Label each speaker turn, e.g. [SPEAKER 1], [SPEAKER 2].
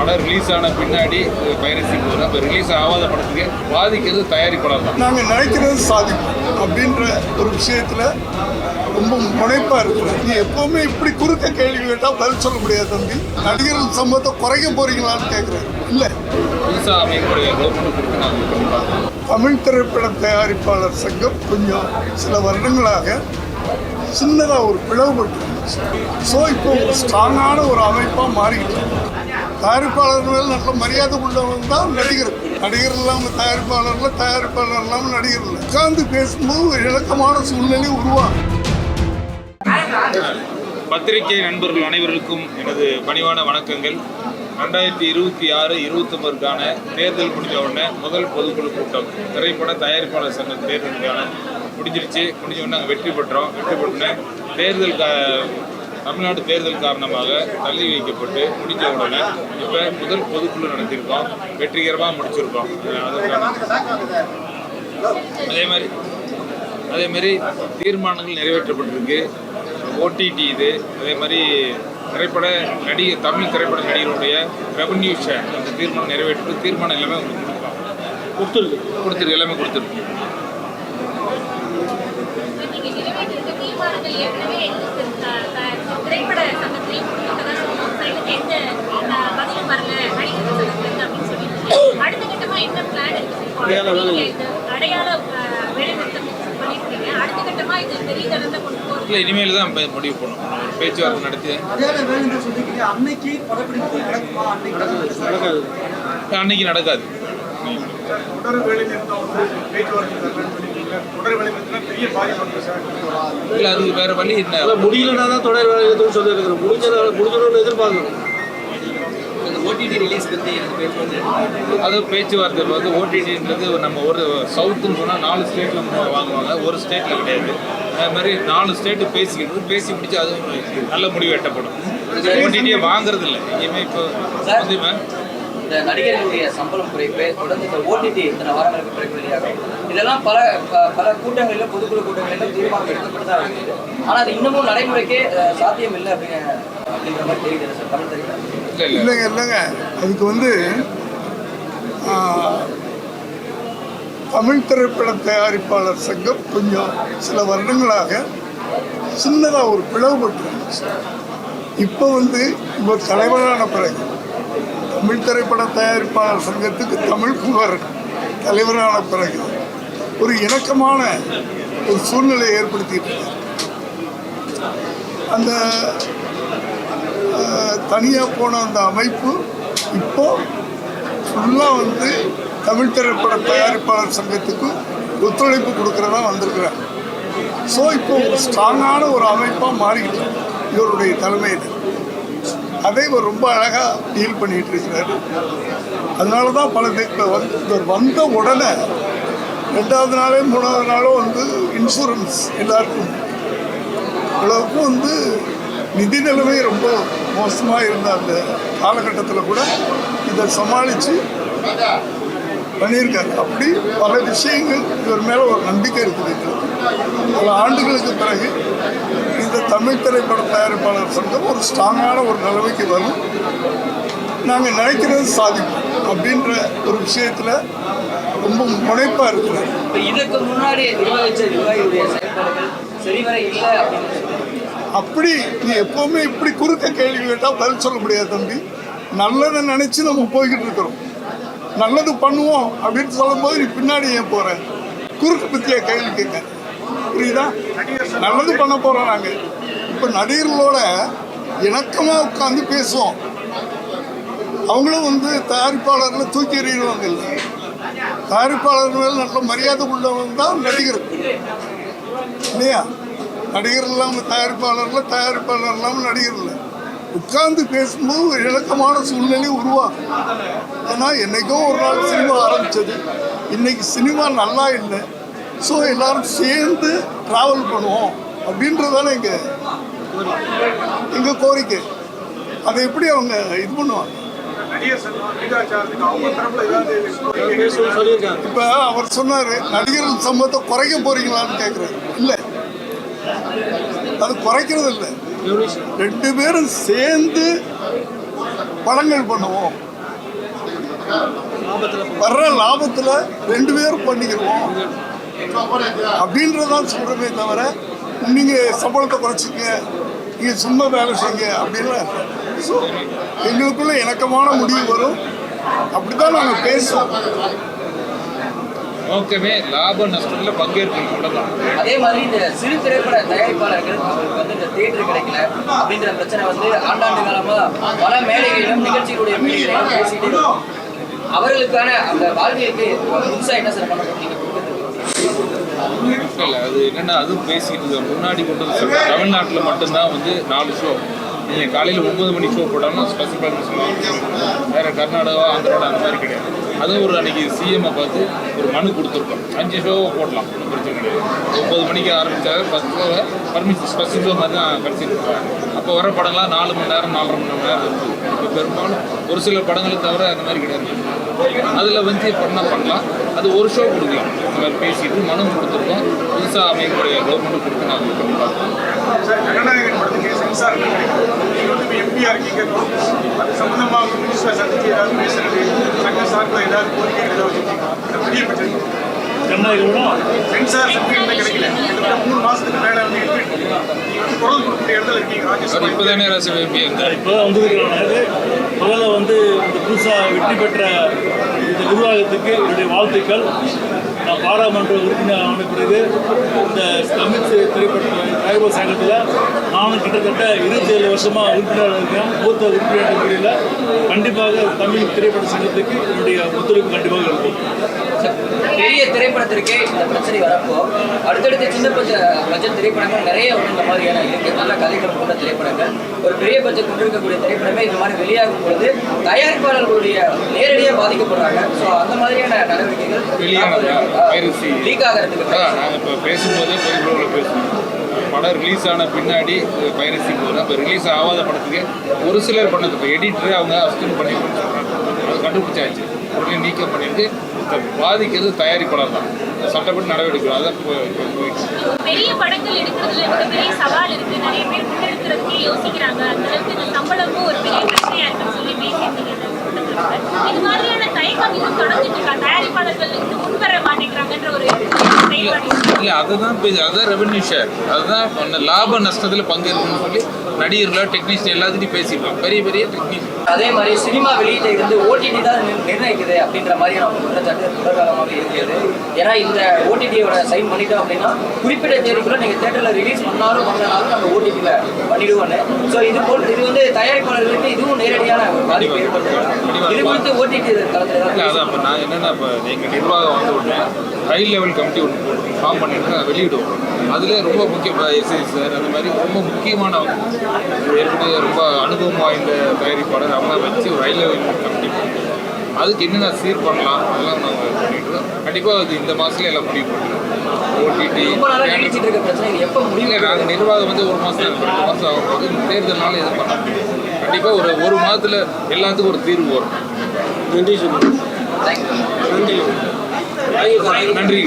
[SPEAKER 1] படம் ரிலீஸ் ஆன பின்னாடி பைரசி போகுது. அப்போ ரிலீஸ் ஆகாத படத்துக்கு பாதிக்கிறது தயாரிப்பாளர் தான்.
[SPEAKER 2] நாங்கள் நினைக்கிறது சாதிக்கும் அப்படின்ற ஒரு விஷயத்தில் ரொம்ப முனைப்பாக இருக்குது. நீ எப்போவுமே இப்படி குறுக்க கேள்வி கேட்டால் பதில் சொல்ல முடியாது தம்பி. நடிகர்கள் சம்பவத்தை குறைக்க போறீங்களான்னு கேட்குறேன். இல்லை,
[SPEAKER 1] புதுசாக அமைக்கக்கூடிய கவர்மெண்ட் கொடுத்து நாங்கள்
[SPEAKER 2] தமிழ் திரைப்பட தயாரிப்பாளர் சங்கம் கொஞ்சம் சில வருடங்களாக சின்னதாக ஒரு பிளவுபட்டு ஸோ இப்போ ஒரு ஸ்ட்ராங்கான ஒரு அமைப்பாக மாறிக்கிட்டு தயாரிப்பாளர்கள் நல்ல மரியாதை உள்ளவங்க தான் நடிகர். நடிகர் இல்லாமல் தயாரிப்பாளர்கள், தயாரிப்பாளர் இல்லாமல் நடிகர் இல்லை. உட்கார்ந்து பேசும்போது ஒரு இணக்கமான சூழ்நிலை உருவாகும்.
[SPEAKER 1] பத்திரிகை நண்பர்கள் அனைவருக்கும் எனது பணிவான வணக்கங்கள். 2026-29க்கான தேர்தல் முடிஞ்ச உடனே முதல் பொதுக்குழு கூட்டம் திரைப்பட தயாரிப்பாளர் சங்க தேர்தலுக்கான முடிஞ்சிருச்சு. முடிஞ்ச உடனே நாங்கள் வெற்றி பெற்றோன்னே தேர்தல் தமிழ்நாடு தேர்தல் காரணமாக தள்ளி வைக்கப்பட்டு முடிஞ்ச உடனே இப்போ முதல் பொதுக்குழு நடத்தியிருக்கோம். வெற்றிகரமாக முடிச்சிருக்கோம். அதே மாதிரி தீர்மானங்கள் நிறைவேற்றப்பட்டிருக்கு. ஓடிடி இது அதே மாதிரி தமிழ் திரைப்பட நடிகருடைய ரெவன்யூ ஷேர் அந்த தீர்மானம் நிறைவேற்றி தீர்மானம் எல்லாமே கொடுத்துருக்கு எல்லாமே கொடுத்துருக்கு. இல்லை, இனிமேல் தான் முடிவு பண்ணணும். ஒரு பேச்சுவார்த்தை நடத்தி அன்னைக்கு நடக்காது. இல்லை, அதுக்கு வேற வழி என்ன?
[SPEAKER 3] முடியலன்னா தான் தொடர் வேலை நிறுத்தம் சொல்லியிருக்கிறோம். முடிஞ்சதுன்னு எதிர்பார்க்கணும். ஓடிடி ரிலீஸ் பற்றி
[SPEAKER 1] அது பேச்சுவார்த்தை வந்து ஓடிடின்றது நம்ம ஒரு சவுத்துன்னு சொன்னால் 4 ஸ்டேட்டில் வாங்குவாங்க, ஒரு ஸ்டேட்டில் கிடையாது. அது மாதிரி 4 ஸ்டேட்டு பேசி முடிச்சு அது நல்ல முடிவு எட்டப்படும். ஓடிடியை வாங்குறது இல்லை எங்கேயுமே. இப்போ வந்து
[SPEAKER 3] இந்த நடிகர்களுடைய சம்பளம் குறைப்பு தொடர்ந்து இந்த ஓடிடி இத்தனை வாரங்களுக்கு பிறகு வெளியாகும். இதெல்லாம் பல கூட்டங்களிலும் பொதுக்குழு கூட்டங்களிலும் தீர்மானம் எடுக்கப்பட்டு தான் இருக்குது. ஆனால் அது இன்னமும் நடைமுறைக்கே சாத்தியம் இல்லை அப்படின்ற மாதிரி தெரியுது சார். தமிழ் தெரியும்
[SPEAKER 2] இல்லைங்க, அதுக்கு வந்து தமிழ் திரைப்பட தயாரிப்பாளர் சங்கம் கொஞ்சம் சில வருடங்களாக சின்னதாக ஒரு பிளவுபட்டு இப்போ தலைவரான பிறகு தமிழ் திரைப்பட தயாரிப்பாளர் சங்கத்துக்கு தமிழ் புகழ் தலைவரான பிறகு ஒரு இணக்கமான ஒரு சூழ்நிலையை ஏற்படுத்திட்டு அந்த தனியாக போன அந்த அமைப்பு இப்போ ஃபுல்லாக தமிழ் திரைப்பட தயாரிப்பாளர் சங்கத்துக்கு ஒத்துழைப்பு கொடுக்குறதா வந்திருக்கிறாங்க. ஸோ இப்போ ஒரு ஸ்ட்ராங்கான ஒரு அமைப்பாக மாறிக்கிட்டு இவருடைய தலைமையில் அதை இவர் ரொம்ப அழகாக டீல் பண்ணிகிட்டு இருக்கிறாரு. அதனால தான் இவர் வந்த உடனே 2வது நாளோ 3வது நாளோ இன்சூரன்ஸ் எல்லாருக்கும் இவ்வளவுக்கும் நிதி நிலைமை ரொம்ப மோசமாக இருந்த அந்த காலகட்டத்தில் கூட இதை சமாளித்து பண்ணியிருக்காரு. அப்படி பல விஷயங்கள் இவர் மேலே ஒரு நம்பிக்கை இருக்குது. பல ஆண்டுகளுக்கு பிறகு இந்த தமிழ் திரைப்பட தயாரிப்பாளர் சங்கம் ஒரு ஸ்ட்ராங்கான ஒரு நிலைமைக்கு வரும். நாங்கள் நினைக்கிறது சாதிக்கும் அப்படின்ற ஒரு விஷயத்தில் ரொம்ப முனைப்பாக இருக்குது.
[SPEAKER 3] இதற்கு முன்னாடி
[SPEAKER 2] அப்படி நீ எப்போவுமே இப்படி குறுக்க கேள்வி கேட்டால் பதில் சொல்ல முடியாது தம்பி. நல்லதை நினச்சி நம்ம போய்கிட்டு இருக்கிறோம். நல்லது பண்ணுவோம் அப்படின்னு சொல்லும்போது நீ பின்னாடி ஏன் போகிற? குறுக்கு பற்றிய கேள்வி கேட்க புரியுதா? நல்லது பண்ண போகிறோம். நாங்கள் இப்போ நடிகர்களோட இணக்கமாக உட்காந்து பேசுவோம். அவங்களும் தயாரிப்பாளர்களை தூக்கி எறிகிறவங்க இல்லை. தயாரிப்பாளர்கள் நல்ல மரியாதை உள்ளவங்க தான் நடிகர் இல்லையா? நடிகர் இல்லாமல் தயாரிப்பாளர்கள், தயாரிப்பாளர் இல்லாமல் நடிகர் இல்லை. உட்கார்ந்து பேசும்போது ஒரு இணக்கமான சூழ்நிலை உருவாகும். ஏன்னா என்றைக்கோ ஒரு நாள் சினிமா ஆரம்பித்தது, இன்றைக்கி சினிமா நல்லா இல்லை. ஸோ எல்லோரும் சேர்ந்து ட்ராவல் பண்ணுவோம் அப்படின்றதானே எங்கள் கோரிக்கை. அதை எப்படி அவங்க இது பண்ணுவாங்க? இப்போ அவர் சொன்னார் நடிகர்கள் சம்பவத்தை குறைக்க போறீங்களான்னு கேட்குறாரு. இல்லை, அது குறைக்கிறது இல்லை. 2 பேரும் சேர்ந்து படங்கள் பண்ணுவோம் வர்ற லாபத்தில் 2 பேரும் பண்ணிக்கிறோம் அப்படின்றதான் சொல்கிறமே தவிர நீங்கள் சம்பளத்தை குறைச்சிங்க, நீங்கள் சும்மா வேலை செய்யுங்க அப்படின்லாம். ஸோ எங்களுக்குள்ள இணக்கமான முடிவு வரும். அப்படி தான் நாங்கள் பேசுவோம்.
[SPEAKER 1] நோக்கமே லாப நஷ்டத்தில் பங்கேற்கும் மட்டும் தான்.
[SPEAKER 3] அதே மாதிரி இந்த சிறு திரைப்பட தயாரிப்பாளர்கள் அவங்களுக்கு வந்து இந்த தியேட்டர் கிடைக்கல அப்படின்ற பிரச்சனை வந்து ஆண்டாண்டு காலமா பல மேடைகளிலும் நிகழ்ச்சிகளுடைய மேடைகளிலும் பேசிட்டே இருக்கும். அவர்களுக்கான அந்த வாழ்க்கைக்கு புதுசா என்ன சார் பண்ண போறீங்க?
[SPEAKER 1] இல்லை, அது என்னென்னா அதுவும் பேசிட்டு முன்னாடி கொண்டு வந்து சொல்கிறேன். தமிழ்நாட்டில் மட்டும்தான் வந்து 4 ஷோ. நீங்கள் காலையில் 9 மணி ஷோ போட்டாலும் ஸ்பெஷல் பர்மிஷன் வேறு கர்நாடகா ஆந்திராவோட அந்த மாதிரி கிடையாது. அதுவும் ஒரு அன்றைக்கி சிஎம்ஐ பார்த்து ஒரு மனு கொடுத்துருக்கோம். 5 ஷோவை போடலாம், ஒன்றும் பிரச்சனை கிடையாது. 9 மணிக்கு ஆரம்பித்தாங்க, 10 ஷோவை பர்மிஷன் ஸ்பெஷல் ஷோ மாதிரி தான் கடைசிருக்காங்க. அப்போ வர படங்கள்லாம் 4 மணி நேரம் 4.5 மணி நேரம் இருக்குது. இப்போ பெரும்பாலும் ஒரு சில படங்களை தவிர அந்த மாதிரி கிடையாது. அதில் வந்து பண்ணலாம். அது ஒரு ஷோ கொடுக்கலாம். இந்த மாதிரி பேசிட்டு மனு கொடுத்துருக்கோம். புதுசாக அமைக்கக்கூடிய கவர்மெண்ட் கொடுத்து நாங்கள் பண்ணி பார்க்கணும்.
[SPEAKER 4] சார், ஜனநாயகன் படத்துக்கு சென்சார் நீங்கள் வந்து எம்பியாக இருக்கீங்க, அது சம்மந்தமாக மினிஸ்டர் சந்திச்சு ஏதாவது பேசுறது, சங்க சார்பில் ஏதாவது கோரிக்கைகள் ஏதாவது வச்சுருக்கீங்க? பெரிய பிரச்சனை சென்சார் சர்டிஃபிகேட் கிடைக்கல. 3 மாதத்துக்கு மேலே வந்து குரல் கொடுக்குற இடத்துல இருக்கீங்க. ராஜ்யசபா
[SPEAKER 1] இப்போ தானே ராஜ்யசபா எம்பி இருந்தார்.
[SPEAKER 5] இப்போ தான் வந்துருக்கிறாங்க. முதல்ல வந்து இந்த புதுசாக வெற்றி பெற்ற இந்த நிர்வாகத்துக்கு என்னுடைய வாழ்த்துக்கள். நான் பாராளுமன்ற உறுப்பினர் ஆன பிறகு இந்த தமிழ் திரைப்பட தயாரிப்பு சங்கத்தில் நானும் கிட்டத்தட்ட 27 வருஷமாக உறுப்பினர் இருக்கேன். மூத்த உறுப்பினர் முறையில் கண்டிப்பாக தமிழ் திரைப்பட சங்கத்துக்கு என்னுடைய ஒத்துழைப்பு கண்டிப்பாக இருக்கும்.
[SPEAKER 3] பெரிய திரைப்படத்திற்கே இந்த பிரச்சனை வரப்போ அடுத்தடுத்த சின்ன பட்ஜெட் திரைப்படங்கள் நிறைய வந்து இந்த மாதிரியான இருக்கு. நல்ல கதைகள் கொண்ட திரைப்படங்கள், ஒரு பெரிய பட்ஜெட் கொண்டிருக்கக்கூடிய திரைப்படமே இந்த மாதிரி வெளியாகும் பொழுது தயாரிப்பாளர்களுடைய நேரடியாக பாதிக்கப்படுறாங்க. ஸோ அந்த மாதிரியான நடவடிக்கைகள் லீக் ஆகிறதுக்கு
[SPEAKER 1] நாங்கள் இப்போ பேசும்போதே பொதுக்குழுவில் பேசுவோம். படம் ரிலீஸ் ஆன பின்னாடி பைரசி போகிறோம். இப்போ ரிலீஸ் ஆகாத படத்துக்கு ஒரு சிலர் பண்ணது, இப்போ எடிட்டரு அவங்க அசிஸ்டன்ட் பண்ணிருக்கோன்னு சொல்கிறாங்க. அது கண்டுபிடிச்சாச்சு, உடனே நீக்கம் பண்ணிட்டு பாதிக்கிறது தயாரிப்பாளர் தான். சட்டப்படி நடவடிக்கை அதான் போயிட்டு.
[SPEAKER 6] பெரிய படங்கள் எடுக்கிறதுல மிகப்பெரிய சவால் இருக்கு. நிறைய பேர் முன்னெடுக்கிறதுக்கே யோசிக்கிறாங்க. அந்த அளவுக்கு இந்த சம்பளமும் ஒரு பெரிய பிரச்சனையா இருக்குன்னு சொல்லி பேசியிருந்தீங்க. இது மாதிரியான தயக்கம் இன்னும் தொடர்ந்துட்டு இருக்கா? தயாரிப்பாளர்கள் இன்னும் முன்வர மாட்டேங்கிறாங்கன்ற ஒரு
[SPEAKER 1] இல்லை, அதுதான் ரெவன்யூ ஷேர். அதுதான் லாப நஷ்டத்தில் பங்கேற்கணும்னு சொல்லி நடிகர்களோ டெக்னீஷியன் எல்லாத்துட்டையும் பேசியிருக்கோம். பெரிய பெரிய டெக்னீஷியன்.
[SPEAKER 3] அதே மாதிரி சினிமா வெளியீட்டை வந்து ஓடிடி தான் நிர்ணயிக்குது அப்படின்ற மாதிரியான குற்றச்சாட்டு தொடர்காலமாக இருக்கிறது. ஏன்னா இந்த ஓடிடியோட சைன் பண்ணிட்டோம் அப்படின்னா குறிப்பிட்ட தேதிக்குள்ள நீங்கள் தேட்டரில் ரிலீஸ் பண்ணாலும் நம்ம ஓடிடியில் பண்ணிடுவோன்னு. ஸோ இது வந்து தயாரிப்பாளர்களுக்கு இதுவும் நேரடியான ஒரு பாதிப்பு ஏற்படுத்தும். இது குறித்து ஓடிடி தளத்தில்
[SPEAKER 1] இல்லை, அதான் இப்போ நான் என்னென்னா, இப்போ எங்கள் நிர்வாகம் வந்து உடனே ஹை லெவல் கமிட்டி ஒன்று ஃபார்ம் பண்ணிட்டு அதை வெளியிடுவோம். அதில் ரொம்ப முக்கிய எஸ்ஐ சார் அந்த மாதிரி ரொம்ப முக்கியமானவங்க, ஏற்கனவே ரொம்ப அனுபவம் வாய்ந்த தயாரிப்பாளர் அவங்க வச்சு ஒரு ஹை லெவல் கமிட்டி பண்ணுவோம். அதுக்கு என்னென்ன சீர் பண்ணலாம் அதெல்லாம் நாங்கள் பண்ணிவிடுவோம். கண்டிப்பாக அது இந்த மாதத்துல எல்லாம் முடிவு பண்ணுவோம். ஓடிடி
[SPEAKER 3] எப்போ முடியல.
[SPEAKER 1] நாங்கள் நிர்வாகம் வந்து 1 மாதம் 2 மாதம் ஆகும்போது தேர்தல்னால எதுவும் பண்ண முடியும். கண்டிப்பாக ஒரு மாதத்தில் எல்லாத்துக்கும் ஒரு தீர்வு வரும்.
[SPEAKER 5] நன்றி சொல்லுங்கள்.
[SPEAKER 1] நன்றி.